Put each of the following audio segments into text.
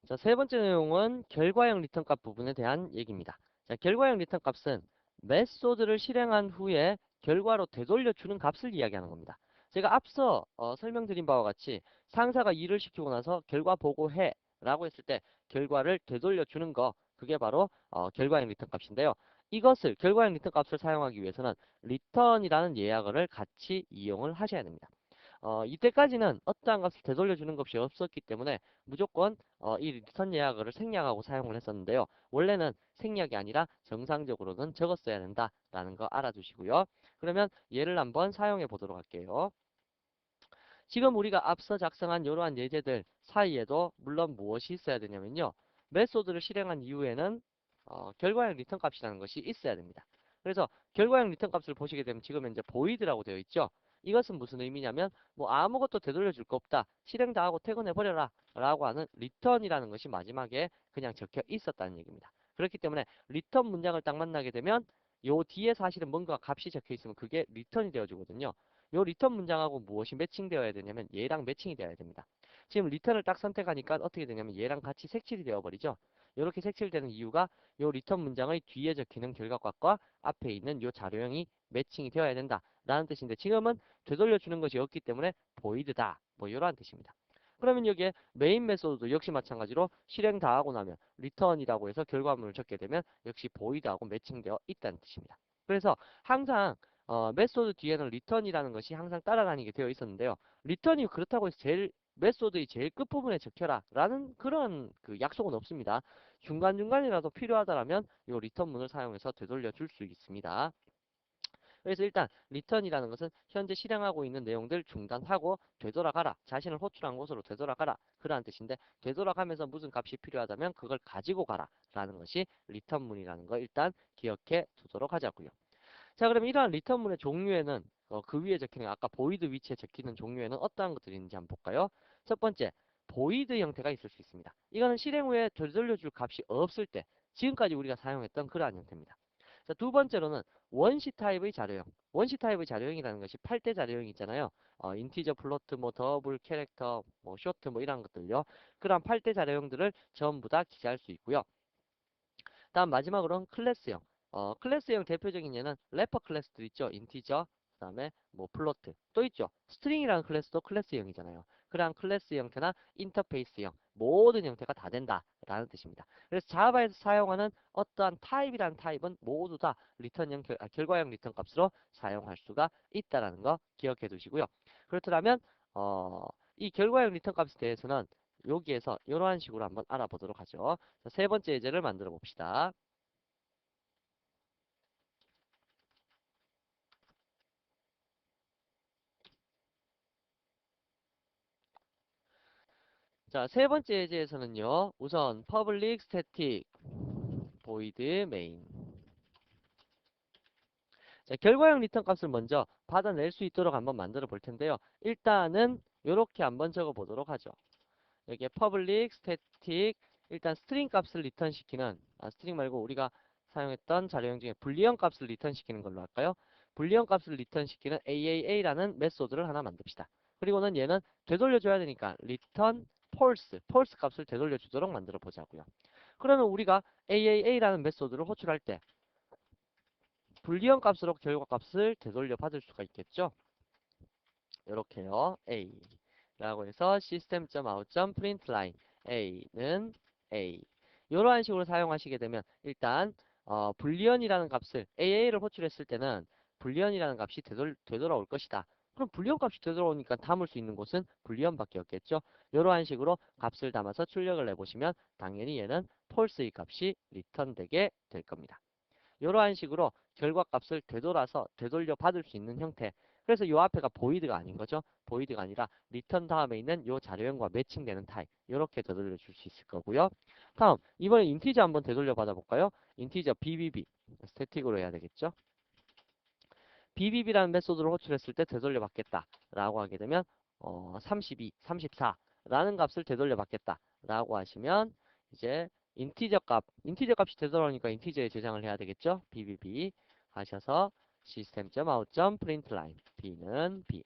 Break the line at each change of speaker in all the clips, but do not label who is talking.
자, 세 번째 내용은 결과형 리턴 값 부분에 대한 얘기입니다. 자, 결과형 리턴 값은 메소드를 실행한 후에 결과로 되돌려 주는 값을 이야기하는 겁니다. 제가 앞서 설명드린 바와 같이 상사가 일을 시키고 나서 결과 보고해 라고 했을 때 결과를 되돌려 주는 거, 그게 바로 결과형 리턴 값인데요. 이것을 결과형 리턴 값을 사용하기 위해서는 return이라는 예약어를 같이 이용을 하셔야 됩니다. 이때까지는 어떠한 값을 되돌려주는 것이 없었기 때문에 무조건 이 리턴 예약어를 생략하고 사용을 했었는데요. 원래는 생략이 아니라 정상적으로는 적었어야 된다라는 거 알아두시고요. 그러면 얘를 한번 사용해 보도록 할게요. 지금 우리가 앞서 작성한 이러한 예제들 사이에도 물론 무엇이 있어야 되냐면요. 메소드를 실행한 이후에는 결과형 리턴 값이라는 것이 있어야 됩니다. 그래서 결과형 리턴 값을 보시게 되면 지금 현재 void라고 되어 있죠. 이것은 무슨 의미냐면 뭐 아무것도 되돌려 줄 거 없다. 실행 다 하고 퇴근해 버려라 라고 하는 return이라는 것이 마지막에 그냥 적혀 있었다는 얘기입니다. 그렇기 때문에 return 문장을 딱 만나게 되면 요 뒤에 사실은 뭔가 값이 적혀 있으면 그게 return이 되어 주거든요. 요 리턴 문장하고 무엇이 매칭되어야 되냐면 얘랑 매칭이 되어야 됩니다. 지금 리턴을 딱 선택하니까 어떻게 되냐면 얘랑 같이 색칠이 되어버리죠. 이렇게 색칠되는 이유가 요 리턴 문장의 뒤에 적히는 결과값과 앞에 있는 요 자료형이 매칭이 되어야 된다라는 뜻인데 지금은 되돌려주는 것이 없기 때문에 void다. 뭐 이러한 뜻입니다. 그러면 여기에 메인 메소드도 역시 마찬가지로 실행 다 하고 나면 return이라고 해서 결과물을 적게 되면 역시 void하고 매칭되어 있다는 뜻입니다. 그래서 항상 메소드 뒤에는 return이라는 것이 항상 따라다니게 되어 있었는데요. return이 그렇다고 해서 메소드의 제일 끝부분에 적혀라 라는 그런 그 약속은 없습니다. 중간중간이라도 필요하다면 이 return문을 사용해서 되돌려 줄 수 있습니다. 그래서 일단 return이라는 것은 현재 실행하고 있는 내용들 중단하고 되돌아가라. 자신을 호출한 곳으로 되돌아가라. 그러한 뜻인데 되돌아가면서 무슨 값이 필요하다면 그걸 가지고 가라. 라는 것이 return문이라는 거 일단 기억해 두도록 하자고요. 자, 그럼 이러한 리턴문의 종류에는 그 위에 적히는 아까 보이드 위치에 적히는 종류에는 어떠한 것들이 있는지 한번 볼까요? 첫 번째, 보이드 형태가 있을 수 있습니다. 이거는 실행 후에 되돌려줄 값이 없을 때 지금까지 우리가 사용했던 그러한 형태입니다. 자, 두 번째로는 원시 타입의 자료형. 원시 타입의 자료형이라는 것이 8대 자료형이 있잖아요. 인티저, 플로트, 뭐 더블, 캐릭터, 뭐 쇼트, 뭐 이런 것들요. 그러한 8대 자료형들을 전부 다 기재할 수 있고요. 다음 마지막으로는 클래스형. 클래스형 대표적인 예는 래퍼 클래스도 있죠. 인티저, 그 다음에 뭐 플로트 또 있죠. 스트링이라는 클래스도 클래스형이잖아요. 그러한 클래스 형태나 인터페이스형 모든 형태가 다 된다라는 뜻입니다. 그래서 자바에서 사용하는 어떠한 타입이라는 타입은 모두 다 리턴형 결과형 리턴 값으로 사용할 수가 있다라는 거 기억해 두시고요. 그렇다면 이 결과형 리턴 값에 대해서는 여기에서 이러한 식으로 한번 알아보도록 하죠. 자, 세 번째 예제를 만들어 봅시다. 자, 세 번째 예제에서는요. 우선 public static void main. 자, 결과형 리턴 값을 먼저 받아낼 수 있도록 한번 만들어 볼 텐데요. 일단은 이렇게 한번 적어 보도록 하죠. 여기에 public static 일단 스트링 값을 리턴 시키는 스트링 말고 우리가 사용했던 자료형 중에 불리언 값을 리턴 시키는 걸로 할까요? 불리언 값을 리턴 시키는 AAA라는 메소드를 하나 만듭시다. 그리고는 얘는 되돌려줘야 되니까 return false 값을 되돌려 주도록 만들어 보자고요. 그러면 우리가 AAA라는 메소드를 호출할 때 불리언 값으로 결과 값을 되돌려 받을 수가 있겠죠? 이렇게요. A 라고 해서 system.out.println A는 A 이러한 식으로 사용하시게 되면 일단 불리언이라는 값을 AA를 호출했을 때는 불리언이라는 값이 되돌아올 것이다. 그럼 불리언 값이 되돌아오니까 담을 수 있는 곳은 불리언밖에 없겠죠. 이러한 식으로 값을 담아서 출력을 내보시면 당연히 얘는 false의 값이 리턴되게 될 겁니다. 이러한 식으로 결과값을 되돌려 받을 수 있는 형태. 그래서 요 앞에가 보이드가 아닌 거죠. 보이드가 아니라 리턴 다음에 있는 요 자료형과 매칭되는 타입. 이렇게 되돌려 줄 수 있을 거고요. 다음 이번에 인티저 한번 되돌려 받아 볼까요? 인티저 BBB 스태틱으로 해야 되겠죠. BBB라는 메소드를 호출했을 때 되돌려 받겠다라고 하게 되면 32, 34라는 값을 되돌려 받겠다라고 하시면 이제 인티저 값이 되돌아오니까 인티저에 저장을 해야 되겠죠. BBB 하셔서 system.out.println b는 b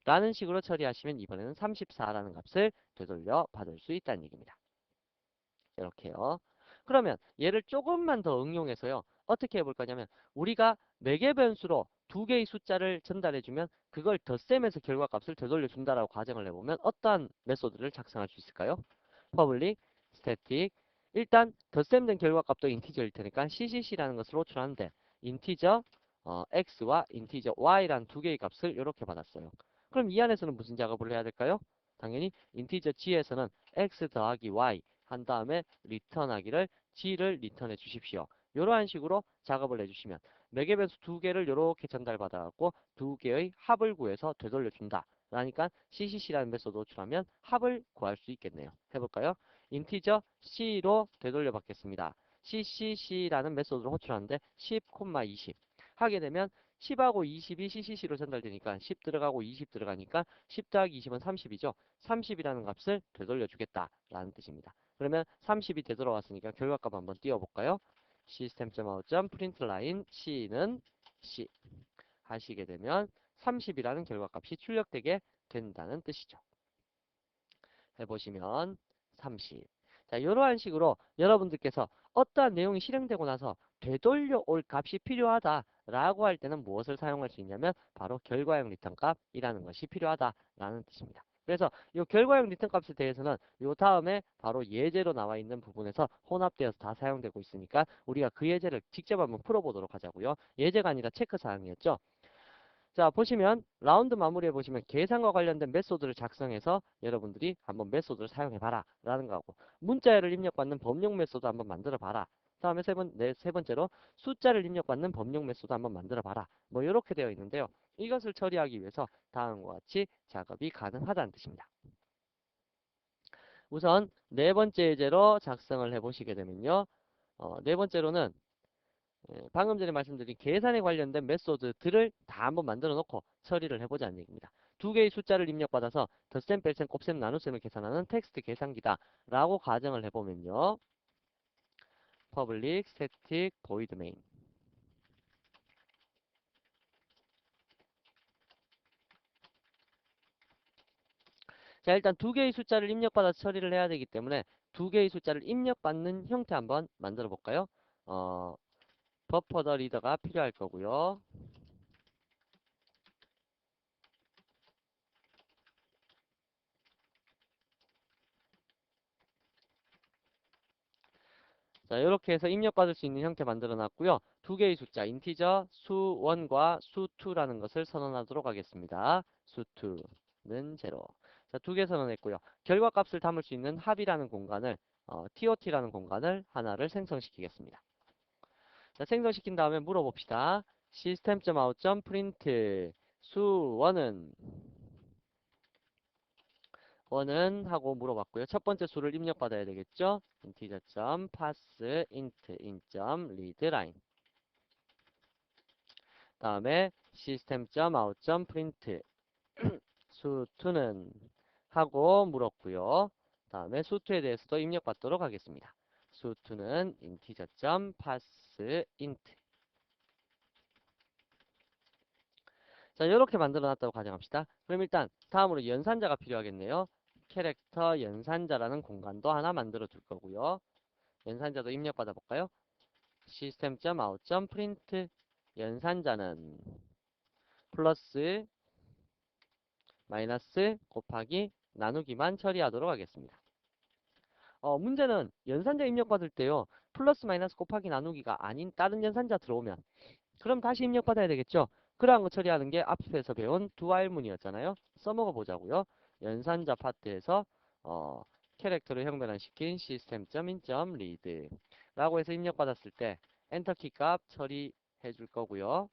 라는 식으로 처리하시면 이번에는 34라는 값을 되돌려 받을 수 있다는 얘기입니다. 이렇게요. 그러면 얘를 조금만 더 응용해서요. 어떻게 해볼 거냐면 우리가 매개 변수로 두 개의 숫자를 전달해주면 그걸 덧셈해서 결과값을 되돌려준다라고 가정을 해보면 어떠한 메소드를 작성할 수 있을까요? public, static. 일단 덧셈된 결과값도 인티저일 테니까 ccc라는 것을 호출하는데 인티저 x와 인티저 y라는 두 개의 값을 이렇게 받았어요. 그럼 이 안에서는 무슨 작업을 해야 될까요? 당연히 인티저 g에서는 x 더하기 y 한 다음에 리턴하기를 g를 리턴해 주십시오. 이러한 식으로 작업을 해주시면 매개 변수 두 개를 이렇게 전달받아갖고 두 개의 합을 구해서 되돌려준다. 그러니까 CCC라는 메소드 호출하면 합을 구할 수 있겠네요. 해볼까요? 인티저 C로 되돌려 받겠습니다. CCC라는 메소드를 호출하는데 10, 20 하게 되면 10하고 20이 CCC로 전달되니까 10 들어가고 20 들어가니까 10 더하기 20은 30이죠. 30이라는 값을 되돌려 주겠다라는 뜻입니다. 그러면 30이 되돌아왔으니까 결과값 한번 띄워볼까요? system.out.println C는 C 하시게 되면 30이라는 결과값이 출력되게 된다는 뜻이죠. 해보시면 30. 자, 이러한 식으로 여러분들께서 어떠한 내용이 실행되고 나서 되돌려 올 값이 필요하다라고 할 때는 무엇을 사용할 수 있냐면 바로 결과형 리턴 값이라는 것이 필요하다라는 뜻입니다. 그래서 이 결과형 리턴 값에 대해서는 이 다음에 바로 예제로 나와 있는 부분에서 혼합되어서 다 사용되고 있으니까 우리가 그 예제를 직접 한번 풀어보도록 하자고요. 예제가 아니라 체크사항이었죠. 자, 보시면 라운드 마무리해 보시면 계산과 관련된 메소드를 작성해서 여러분들이 한번 메소드를 사용해 봐라 라는 거고 문자열을 입력받는 범용 메소드 한번 만들어 봐라. 다음에 세 번째로 숫자를 입력받는 범용 메소드 한번 만들어 봐라. 뭐 이렇게 되어 있는데요. 이것을 처리하기 위해서 다음과 같이 작업이 가능하다는 뜻입니다. 우선 네 번째 예제로 작성을 해 보시게 되면요. 네 번째로는 방금 전에 말씀드린 계산에 관련된 메소드들을 다 한번 만들어 놓고 처리를 해보자는 얘기입니다. 두 개의 숫자를 입력받아서 덧셈, 뺄셈, 곱셈, 나눗셈을 계산하는 텍스트 계산기다 라고 가정을 해보면요. public static void main. 자, 일단 두 개의 숫자를 입력받아서 처리를 해야 되기 때문에 두 개의 숫자를 입력받는 형태 한번 만들어 볼까요? 버퍼 더 리더가 필요할 거고요. 자, 이렇게 해서 입력받을 수 있는 형태 만들어 놨고요. 두 개의 숫자, 인티저 수1과 수2라는 것을 선언하도록 하겠습니다. 수2는 0. 자, 두 개 선언했고요. 결과값을 담을 수 있는 합이라는 공간을, TOT라는 공간을 하나를 생성시키겠습니다. 자, 생성시킨 다음에 물어봅시다. system.out.print 수1은 원은 하고 물어봤고요. 첫 번째 수를 입력받아야 되겠죠. integer.pass int in.readline. 다음에 system.out.print 수2는 하고 물었고요. 다음에 수2에 대해서도 입력받도록 하겠습니다. 수2는 integer.pass int. 자, 이렇게 만들어 놨다고 가정합시다. 그럼 일단 다음으로 연산자가 필요하겠네요. 캐릭터 연산자라는 공간도 하나 만들어 둘 거고요. 연산자도 입력받아 볼까요? system.out.print 연산자는 플러스 마이너스 곱하기 나누기만 처리하도록 하겠습니다. 문제는 연산자 입력받을 때요. 플러스 마이너스 곱하기 나누기가 아닌 다른 연산자 들어오면 그럼 다시 입력받아야 되겠죠. 그러한 거 처리하는 게 앞에서 배운 두 알문이었잖아요. 써먹어 보자고요. 연산자 파트에서 캐릭터를 형변화시킨 system.in.read 라고 해서 입력받았을 때 엔터키 값 처리해 줄 거고요.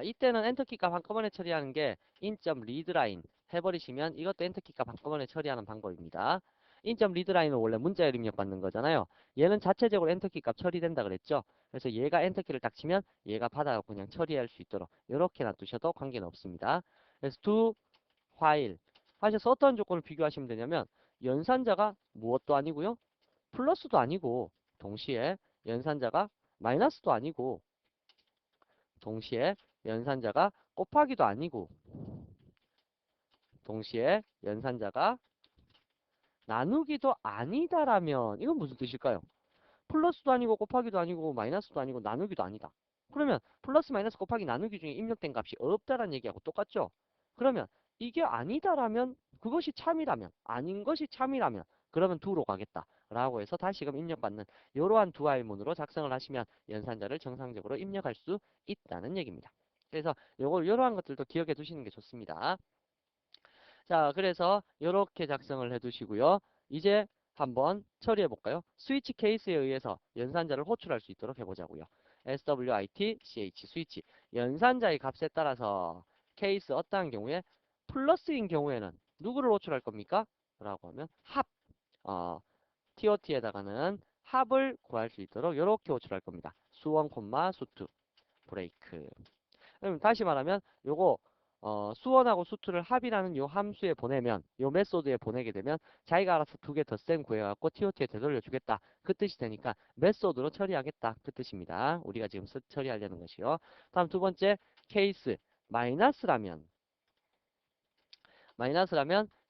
이때는 엔터키 값 한꺼번에 처리하는 게 in.readline 해버리시면 이것도 엔터키 값 한꺼번에 처리하는 방법입니다. in.readline은 원래 문자열 입력받는 거잖아요. 얘는 자체적으로 엔터키 값 처리된다 그랬죠. 그래서 얘가 엔터키를 딱 치면 얘가 받아갖고 그냥 처리할 수 있도록 이렇게 놔두셔도 관계는 없습니다. 그래서 do while 하셔서 어떤 조건을 비교하시면 되냐면 연산자가 무엇도 아니고요. 플러스도 아니고 동시에 연산자가 마이너스도 아니고 동시에 연산자가 곱하기도 아니고 동시에 연산자가 나누기도 아니다라면 이건 무슨 뜻일까요? 플러스도 아니고 곱하기도 아니고 마이너스도 아니고 나누기도 아니다. 그러면 플러스 마이너스 곱하기 나누기 중에 입력된 값이 없다라는 얘기하고 똑같죠? 그러면 이게 아니다라면 그것이 참이라면 아닌 것이 참이라면 그러면 do로 가겠다 라고 해서 다시금 입력받는 이러한 두 알문으로 작성을 하시면 연산자를 정상적으로 입력할 수 있다는 얘기입니다. 그래서 요걸 이러한 것들도 기억해 두시는 게 좋습니다. 자, 그래서 이렇게 작성을 해 두시고요. 이제 한번 처리해 볼까요? 스위치 케이스에 의해서 연산자를 호출할 수 있도록 해보자고요. swit ch 스위치 연산자의 값에 따라서 케이스 어떠한 경우에 플러스인 경우에는 누구를 호출할 겁니까? 라고 하면 합 TOT에다가는 합을 구할 수 있도록 이렇게 호출할 겁니다. 수원 콤마 수투 브레이크. 그럼 다시 말하면 요거 수원하고 수투를 합이라는 요 함수에 보내면 요 메소드에 보내게 되면 자기가 알아서 두 개 덧셈 구해갖고 TOT에 되돌려 주겠다 그 뜻이 되니까 메소드로 처리하겠다 그 뜻입니다. 우리가 지금 처리하려는 것이요. 다음 두 번째 케이스 마이너스라면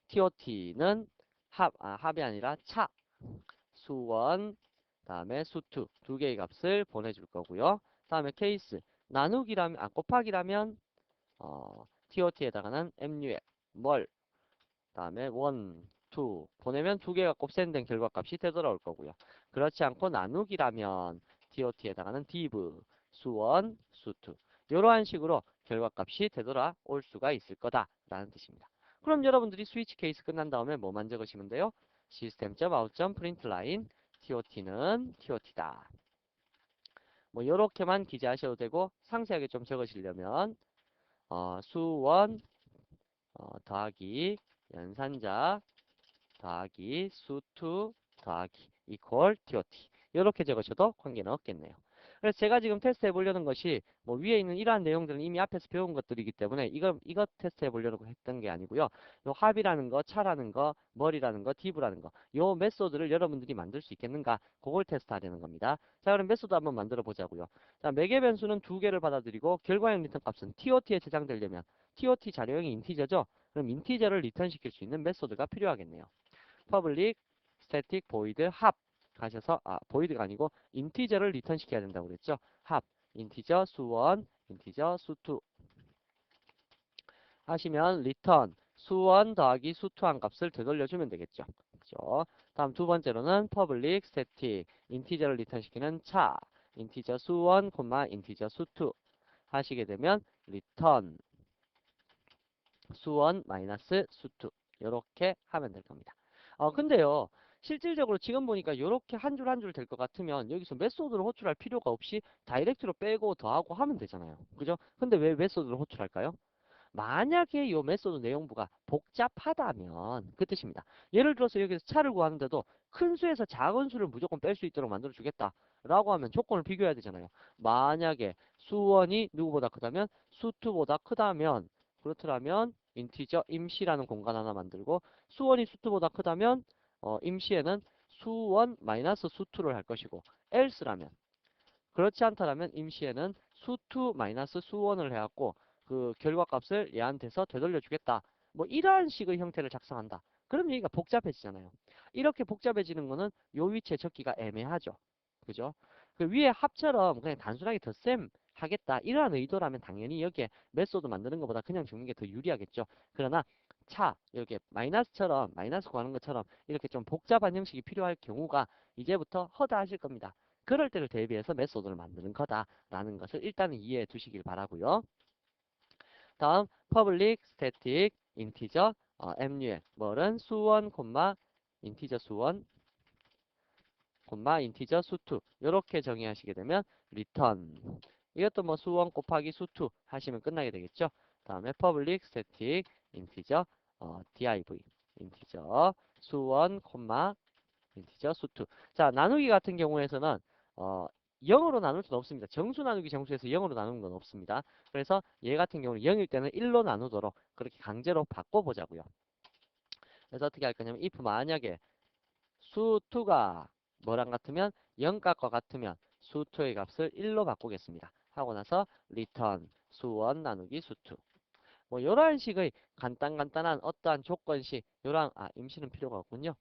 TOT는 합이 아니라 차 수원 다음에 수투 두 개의 값을 보내줄 거고요. 다음에 케이스 나누기라면 곱하기라면 TOT에다가는 MUL 뭘 다음에 1, 2 보내면 두 개가 곱셈된 결과값이 되돌아올 거고요. 그렇지 않고 나누기라면 TOT에다가는 div 수원 수투 이러한 식으로 결과값이 되돌아올 수가 있을 거다라는 뜻입니다. 그럼 여러분들이 스위치 케이스 끝난 다음에 뭐만 적으시면 돼요? system.out.println TOT는 TOT다. 뭐 요렇게만 기재하셔도 되고 상세하게 좀 적으시려면 수원 더하기 연산자 더하기 수투 더하기 이퀄 TOT 이렇게 적으셔도 관계는 없겠네요. 그래서 제가 지금 테스트 해보려는 것이 뭐 위에 있는 이러한 내용들은 이미 앞에서 배운 것들이기 때문에 이거 테스트 해보려고 했던 게 아니고요. 요 합이라는 거, 차라는 거, 머리라는 거, div라는 거 요 메소드를 여러분들이 만들 수 있겠는가 그걸 테스트하려는 겁니다. 자, 그럼 메소드 한번 만들어 보자고요. 자, 매개 변수는 두 개를 받아들이고 결과형 리턴 값은 TOT에 저장되려면 TOT 자료형이 인티저죠? 그럼 인티저를 리턴 시킬 수 있는 메소드가 필요하겠네요. public static void 합 가셔서 void가 아니고 인티저를 리턴 시켜야 된다고 그랬죠. 합 인티저 수원 인티저 수투 하시면 return 수원 더하기 수투한 값을 되돌려주면 되겠죠. 그죠? 다음 두 번째로는 public static 인티저를 리턴 시키는 차 인티저 수원 콤마 인티저 수투 하시게 되면 return 수원 마이너스 수투 이렇게 하면 될 겁니다. 근데요. 실질적으로 지금 보니까 이렇게 한 줄 한 줄 될 것 같으면 여기서 메소드를 호출할 필요가 없이 다이렉트로 빼고 더하고 하면 되잖아요. 그죠? 근데 왜 메소드를 호출할까요? 만약에 이 메소드 내용부가 복잡하다면 그 뜻입니다. 예를 들어서 여기서 차를 구하는데도 큰 수에서 작은 수를 무조건 뺄 수 있도록 만들어 주겠다 라고 하면 조건을 비교해야 되잖아요. 만약에 수원이 누구보다 크다면 수투보다 크다면 그렇더라면 인티저 임시라는 공간 하나 만들고 수원이 수투보다 크다면 임시에는 수원 마이너스 수투를 할 것이고 else라면 그렇지 않다라면 임시에는 수투 마이너스 수원을 해갖고 그 결과값을 얘한테서 되돌려 주겠다. 뭐 이러한 식의 형태를 작성한다. 그럼 얘기가 복잡해지잖아요. 이렇게 복잡해지는 거는 요 위치에 적기가 애매하죠. 그죠? 그 위에 합처럼 그냥 단순하게 덧셈 하겠다. 이러한 의도라면 당연히 여기에 메소드 만드는 것보다 그냥 적는 게 더 유리하겠죠. 그러나 차 이렇게 마이너스처럼 마이너스 구하는 것처럼 이렇게 좀 복잡한 형식이 필요할 경우가 이제부터 허다하실 겁니다. 그럴 때를 대비해서 메소드를 만드는 거다라는 것을 일단은 이해해 두시길 바라고요. 다음 public static integer MUL 뭐는 수원 콤마 인티저 수원 콤마 인티저 수투 이렇게 정의하시게 되면 return 이것도 뭐 수원 곱하기 수투 하시면 끝나게 되겠죠. 다음에 public static integer div 인티저 수원 콤마 인티저 수투 자 나누기 같은 경우에서는 0으로 나눌 수는 없습니다. 정수 나누기 정수에서 0으로 나누는 건 없습니다. 그래서 얘 같은 경우는 0일 때는 1로 나누도록 그렇게 강제로 바꿔보자고요. 그래서 어떻게 할 거냐면 if 만약에 수2가 뭐랑 같으면 0값과 같으면 수2의 값을 1로 바꾸겠습니다. 하고 나서 return 수원 나누기 수2 뭐 이러한 식의 간단한 어떠한 조건식 이러한 임시는 필요가 없군요.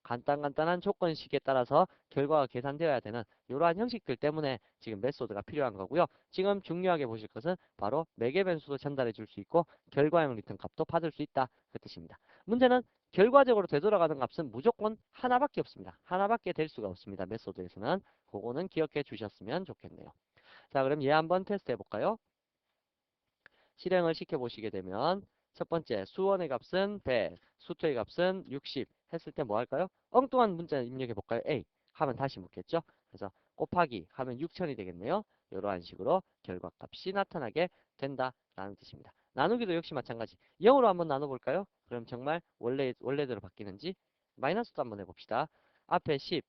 간단한 조건식에 따라서 결과가 계산되어야 되는 이러한 형식들 때문에 지금 메소드가 필요한 거고요. 지금 중요하게 보실 것은 바로 매개 변수도 전달해 줄 수 있고 결과형 리턴 값도 받을 수 있다 그 뜻입니다. 문제는 결과적으로 되돌아가는 값은 무조건 하나밖에 없습니다. 하나밖에 될 수가 없습니다. 메소드에서는 그거는 기억해 주셨으면 좋겠네요. 자, 그럼 얘 한번 테스트 해볼까요? 실행을 시켜보시게 되면 첫 번째 수원의 값은 100, 수토의 값은 60 했을 때 뭐 할까요? 엉뚱한 문자 입력해 볼까요? A 하면 다시 묻겠죠? 그래서 곱하기 하면 6000이 되겠네요. 이러한 식으로 결과값이 나타나게 된다라는 뜻입니다. 나누기도 역시 마찬가지. 0으로 한번 나눠볼까요? 그럼 정말 원래대로 바뀌는지 마이너스도 한번 해봅시다. 앞에 10,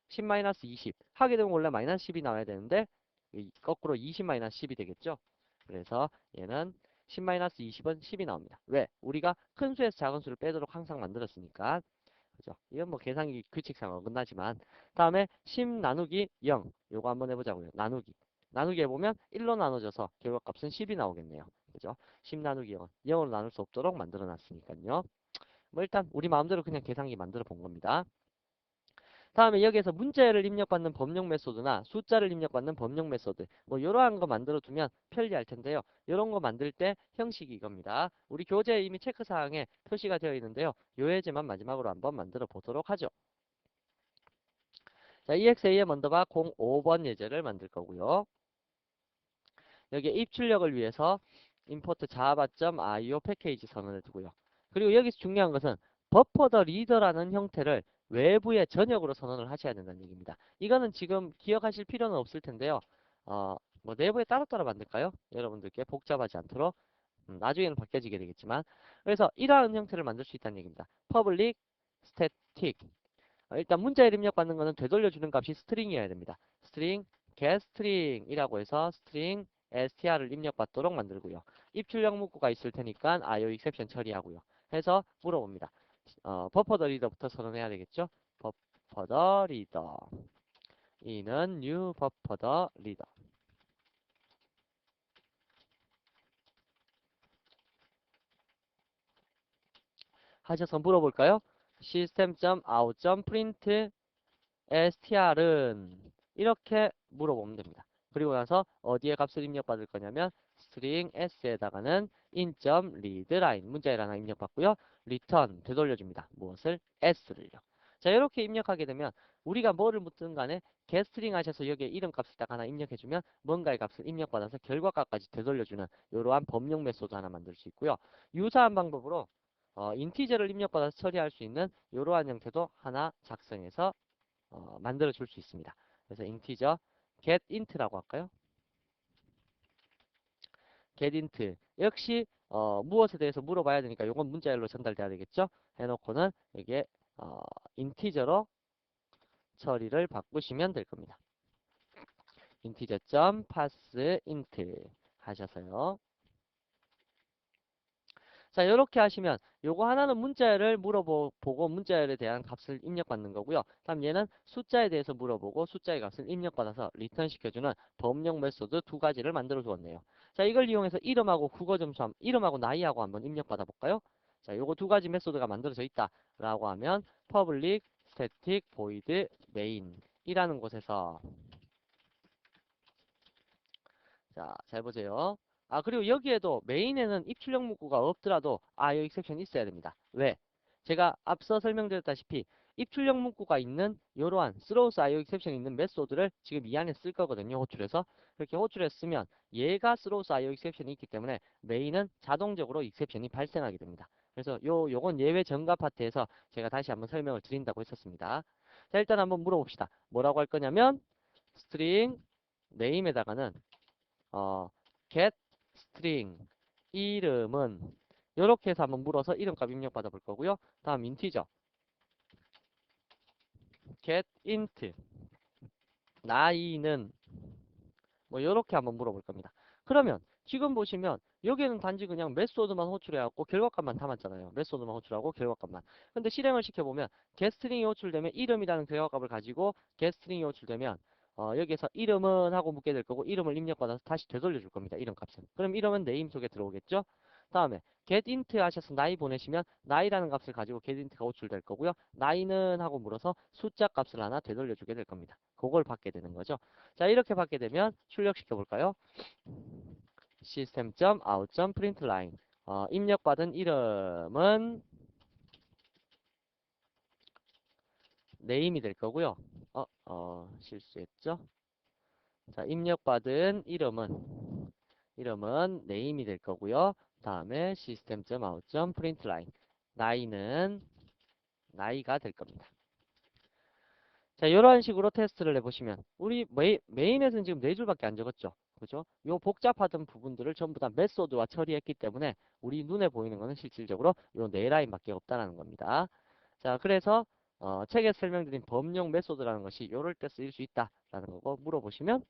10-20 하게 되면 원래 마이너스 10이 나와야 되는데 거꾸로 20-10이 되겠죠? 그래서 얘는 10-20은 10이 나옵니다. 왜? 우리가 큰 수에서 작은 수를 빼도록 항상 만들었으니까. 그죠? 이건 뭐 계산기 규칙상 어긋나지만. 다음에 10 나누기 0. 요거 한번 해보자고요. 나누기. 나누기 해보면 1로 나눠져서 결과값은 10이 나오겠네요. 그죠? 10 나누기 0은 0으로 나눌 수 없도록 만들어 놨으니까요. 뭐 일단 우리 마음대로 그냥 계산기 만들어 본 겁니다. 다음에 여기에서 문자를 입력받는 범용 메소드나 숫자를 입력받는 범용 메소드 뭐 이러한 거 만들어 두면 편리할 텐데요. 이런 거 만들 때 형식이 이겁니다. 우리 교재에 이미 체크사항에 표시가 되어 있는데요. 요 예제만 마지막으로 한번 만들어 보도록 하죠. 자, EXAM 언더바 05번 예제를 만들 거고요. 여기에 입출력을 위해서 import java.io 패키지 선언을 두고요. 그리고 여기서 중요한 것은 버퍼 더 리더라는 형태를 외부의 전역으로 선언을 하셔야 된다는 얘기입니다. 이거는 지금 기억하실 필요는 없을 텐데요. 뭐 내부에 따로따로 만들까요? 여러분들께 복잡하지 않도록 나중에는 바뀌어지게 되겠지만 그래서 이러한 형태를 만들 수 있다는 얘기입니다. public static 일단 문자열 입력받는 거는 되돌려주는 값이 스트링이어야 됩니다. string get string이라고 해서 string str을 입력받도록 만들고요. 입출력 문구가 있을 테니까 IO exception 처리하고요. 해서 물어봅니다. 버퍼 더 리더부터 선언해야 되겠죠? 버퍼 더 리더 이는 new 버퍼 더 리더 하셔서 물어볼까요? system.out.print str은 이렇게 물어보면 됩니다. 그리고 나서 어디에 값을 입력받을 거냐면 string s에다가는 in.readline 문자열 하나 입력받고요. return 되돌려줍니다. 무엇을? s를요. 자, 이렇게 입력하게 되면 우리가 뭐를 묻든 간에 getString 하셔서 여기에 이름 값을 딱 하나 입력해주면 뭔가의 값을 입력받아서 결과값까지 되돌려주는 이러한 범용 메소드 하나 만들 수 있고요. 유사한 방법으로 인티저를 입력받아서 처리할 수 있는 이러한 형태도 하나 작성해서 만들어 줄 수 있습니다. 그래서 integer getInt라고 할까요? getInt 역시 무엇에 대해서 물어봐야 되니까 이건 문자열로 전달돼야 되겠죠? 해놓고는 여기에 인티저로 처리를 바꾸시면 될 겁니다. integer.parseInt 하셔서요. 자, 이렇게 하시면 요거 하나는 문자열을 물어보고 문자열에 대한 값을 입력받는 거고요. 다음 얘는 숫자에 대해서 물어보고 숫자의 값을 입력받아서 리턴 시켜주는 범용 메소드 두 가지를 만들어 주었네요. 자, 이걸 이용해서 이름하고 국어 점수, 이름하고 나이하고 한번 입력받아 볼까요? 자, 요거 두 가지 메소드가 만들어져 있다라고 하면 public static void main 이라는 곳에서 자, 잘 보세요. 그리고 여기에도 메인에는 입출력 문구가 없더라도 이 exception 있어야 됩니다. 왜? 제가 앞서 설명드렸다시피 입출력 문구가 있는 이러한 throws IO exception 있는 메소드를 지금 이 안에 쓸 거거든요. 호출해서. 그렇게 호출해서 쓰면 얘가 throws IO exception이 있기 때문에 메인은 자동적으로 exception이 발생하게 됩니다. 그래서 요건 예외 전가 파트에서 제가 다시 한번 설명을 드린다고 했었습니다. 자, 일단 한번 물어봅시다. 뭐라고 할 거냐면 string name에다가는 get string 이름은 이렇게 해서 한번 물어서 이름값 입력받아 볼 거고요. 다음 인티저 get int 나이는 뭐 이렇게 한번 물어볼 겁니다. 그러면 지금 보시면 여기에는 단지 그냥 메소드만 호출해갖고 결과값만 담았잖아요. 메소드만 호출하고 결과값만. 근데 실행을 시켜보면 getString이 호출되면 이름이라는 결과값을 가지고 getString이 호출되면 여기에서 이름은 하고 묻게 될 거고 이름을 입력받아서 다시 되돌려 줄 겁니다. 이름 값은. 그럼 이름은 name 속에 들어오겠죠? 다음에 getInt 하셔서 나이 보내시면 나이라는 값을 가지고 getInt가 호출될 거고요. 나이는 하고 물어서 숫자 값을 하나 되돌려주게 될 겁니다. 그걸 받게 되는 거죠. 자, 이렇게 받게 되면 출력시켜 볼까요? system.out.println 입력받은 이름은 name이 될 거고요. 실수했죠? 자, 입력받은 이름은 name이 될 거고요. 다음에 system.out.println 나이는 나이가 될 겁니다. 자, 이런 식으로 테스트를 해보시면 우리 메인에서는 지금 4줄밖에 안 적었죠. 그죠? 요 복잡하던 부분들을 전부 다 메소드와 처리했기 때문에 우리 눈에 보이는 거는 실질적으로 요 4라인밖에 없다는 겁니다. 자, 그래서 책에 설명드린 범용 메소드라는 것이 요럴 때 쓰일 수 있다라는 거고 물어보시면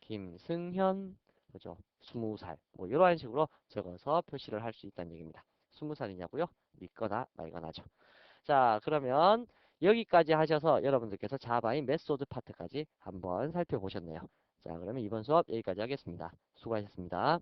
김승현 그죠? 20살 뭐 이런 식으로 적어서 표시를 할 수 있다는 얘기입니다. 20살이냐고요? 믿거나 말거나죠. 자, 그러면 여기까지 하셔서 여러분들께서 자바의 메소드 파트까지 한번 살펴보셨네요. 자, 그러면 이번 수업 여기까지 하겠습니다. 수고하셨습니다.